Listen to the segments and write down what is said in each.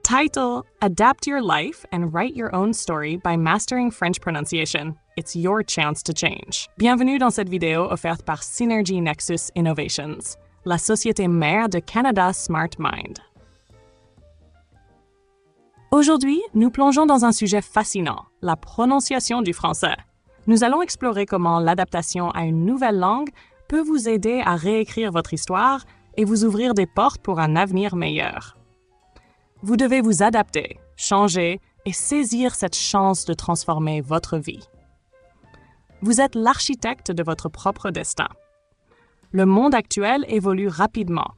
Title: Adapt your life and write your own story by mastering French pronunciation. It's your chance to change. Bienvenue dans cette vidéo offerte par Synergy Nexus Innovations, la société mère de Canada Smart Mind. Aujourd'hui, nous plongeons dans un sujet fascinant, la prononciation du français. Nous allons explorer comment l'adaptation à une nouvelle langue peut vous aider à réécrire votre histoire et vous ouvrir des portes pour un avenir meilleur. Vous devez vous adapter, changer et saisir cette chance de transformer votre vie. Vous êtes l'architecte de votre propre destin. Le monde actuel évolue rapidement.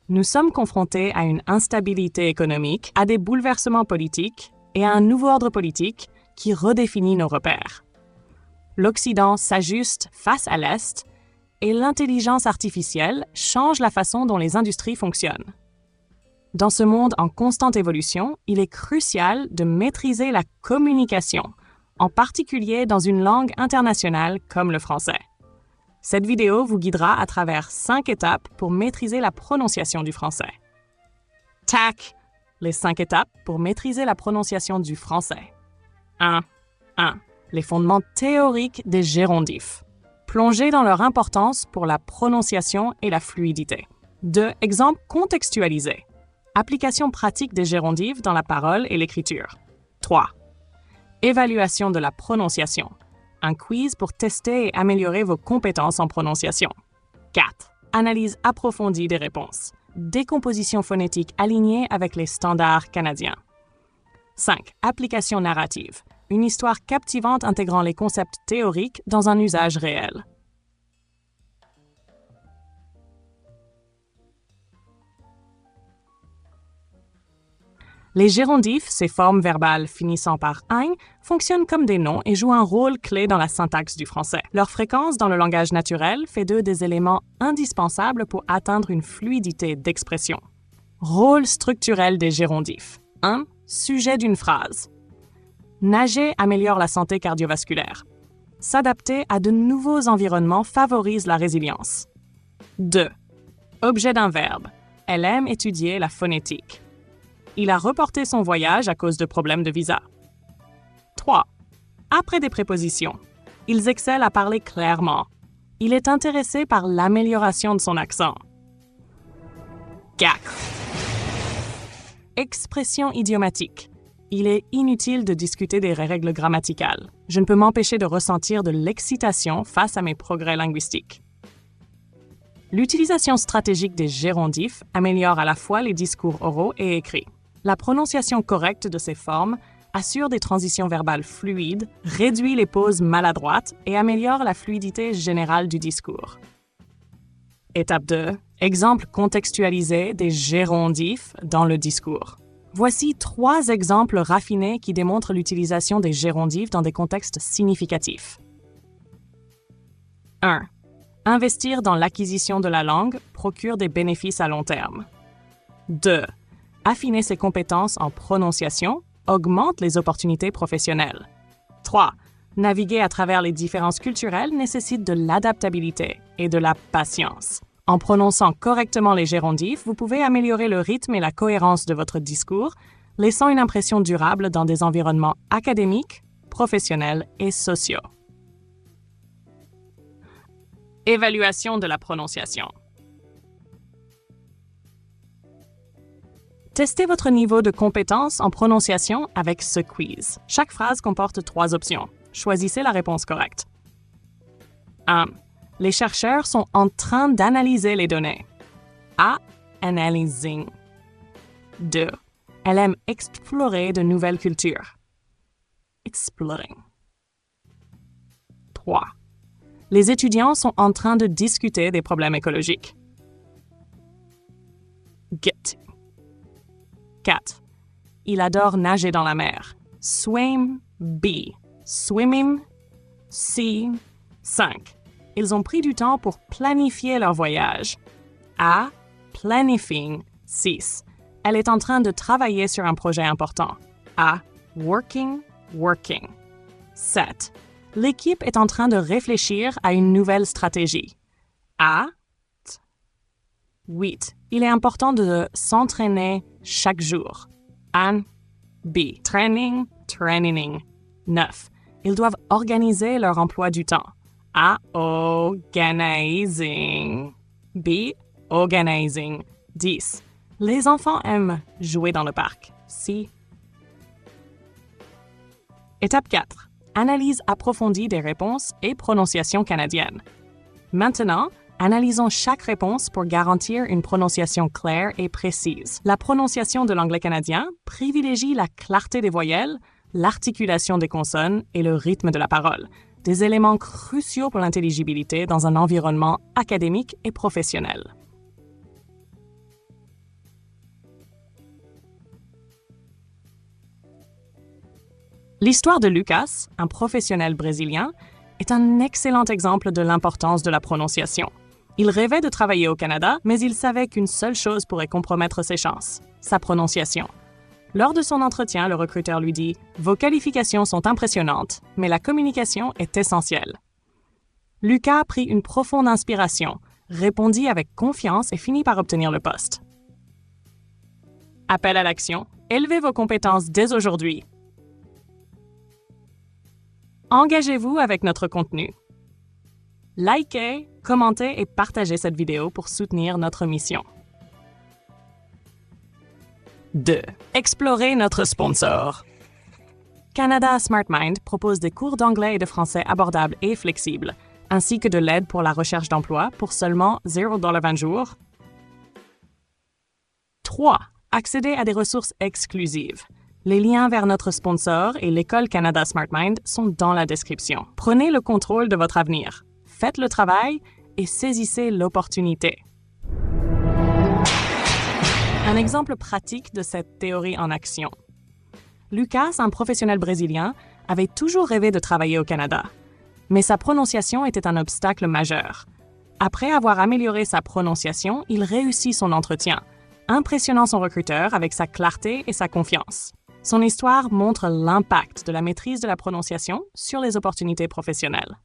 Nous sommes confrontés à une instabilité économique, à des bouleversements politiques et à un nouveau ordre politique qui redéfinit nos repères. L'Occident s'ajuste face à l'Est et l'intelligence artificielle change la façon dont les industries fonctionnent. Dans ce monde en constante évolution, il est crucial de maîtriser la communication, en particulier dans une langue internationale comme le français. Cette vidéo vous guidera à travers 5 étapes pour maîtriser la prononciation du français. TAC! Les 5 étapes pour maîtriser la prononciation du français. 1. Les fondements théoriques des gérondifs. Plongez dans leur importance pour la prononciation et la fluidité. 2. Exemple contextualisé. Application pratique des gérondifs dans la parole et l'écriture. 3. Évaluation de la prononciation. Un quiz pour tester et améliorer vos compétences en prononciation. 4. Analyse approfondie des réponses. Décomposition phonétique alignée avec les standards canadiens. 5. Application narrative. Une histoire captivante intégrant les concepts théoriques dans un usage réel. Les gérondifs, ces formes verbales finissant par « ing », fonctionnent comme des noms et jouent un rôle clé dans la syntaxe du français. Leur fréquence dans le langage naturel fait d'eux des éléments indispensables pour atteindre une fluidité d'expression. Rôle structurel des gérondifs. 1. Sujet d'une phrase. Nager améliore la santé cardiovasculaire. S'adapter à de nouveaux environnements favorise la résilience. 2. Objet d'un verbe. Elle aime étudier la phonétique. Il a reporté son voyage à cause de problèmes de visa. 3. Après des prépositions. Ils excellent à parler clairement. Il est intéressé par l'amélioration de son accent. 4. Expression idiomatique. Il est inutile de discuter des règles grammaticales. Je ne peux m'empêcher de ressentir de l'excitation face à mes progrès linguistiques. L'utilisation stratégique des gérondifs améliore à la fois les discours oraux et écrits. La prononciation correcte de ces formes assure des transitions verbales fluides, réduit les pauses maladroites et améliore la fluidité générale du discours. Étape 2. Exemple contextualisé des gérondifs dans le discours. Voici 3 exemples raffinés qui démontrent l'utilisation des gérondifs dans des contextes significatifs. 1. Investir dans l'acquisition de la langue procure des bénéfices à long terme. 2. Affiner ses compétences en prononciation augmente les opportunités professionnelles. 3. Naviguer à travers les différences culturelles nécessite de l'adaptabilité et de la patience. En prononçant correctement les gérondifs, vous pouvez améliorer le rythme et la cohérence de votre discours, laissant une impression durable dans des environnements académiques, professionnels et sociaux. Évaluation de la prononciation. Testez votre niveau de compétence en prononciation avec ce quiz. Chaque phrase comporte 3 options. Choisissez la réponse correcte. 1. Les chercheurs sont en train d'analyser les données. A. Analyzing. 2. Elle aime explorer de nouvelles cultures. Exploring. 3. Les étudiants sont en train de discuter des problèmes écologiques. Get. 4. Il adore nager dans la mer. Swim. B. Swimming. C. 5. Ils ont pris du temps pour planifier leur voyage. A. Planifying. 6. Elle est en train de travailler sur un projet important. A. Working. 7. L'équipe est en train de réfléchir à une nouvelle stratégie. A. 8. Il est important de s'entraîner chaque jour. An. B. Training, training. 9. Ils doivent organiser leur emploi du temps. A. Organizing. B. Organizing. 10. Les enfants aiment jouer dans le parc. C. Étape 4. Analyse approfondie des réponses et prononciation canadienne. Maintenant, analysons chaque réponse pour garantir une prononciation claire et précise. La prononciation de l'anglais canadien privilégie la clarté des voyelles, l'articulation des consonnes et le rythme de la parole, des éléments cruciaux pour l'intelligibilité dans un environnement académique et professionnel. L'histoire de Lucas, un professionnel brésilien, est un excellent exemple de l'importance de la prononciation. Il rêvait de travailler au Canada, mais il savait qu'une seule chose pourrait compromettre ses chances, sa prononciation. Lors de son entretien, le recruteur lui dit « Vos qualifications sont impressionnantes, mais la communication est essentielle. » Lucas prit une profonde inspiration, répondit avec confiance et finit par obtenir le poste. Appel à l'action. Élevez vos compétences dès aujourd'hui. Engagez-vous avec notre contenu. Likez, commentez et partagez cette vidéo pour soutenir notre mission. 2. Explorez notre sponsor. Canada SmartMind propose des cours d'anglais et de français abordables et flexibles, ainsi que de l'aide pour la recherche d'emploi pour seulement $0 jours. 3. Accédez à des ressources exclusives. Les liens vers notre sponsor et l'École Canada SmartMind sont dans la description. Prenez le contrôle de votre avenir. Faites le travail et saisissez l'opportunité. Un exemple pratique de cette théorie en action. Lucas, un professionnel brésilien, avait toujours rêvé de travailler au Canada, mais sa prononciation était un obstacle majeur. Après avoir amélioré sa prononciation, il réussit son entretien, impressionnant son recruteur avec sa clarté et sa confiance. Son histoire montre l'impact de la maîtrise de la prononciation sur les opportunités professionnelles.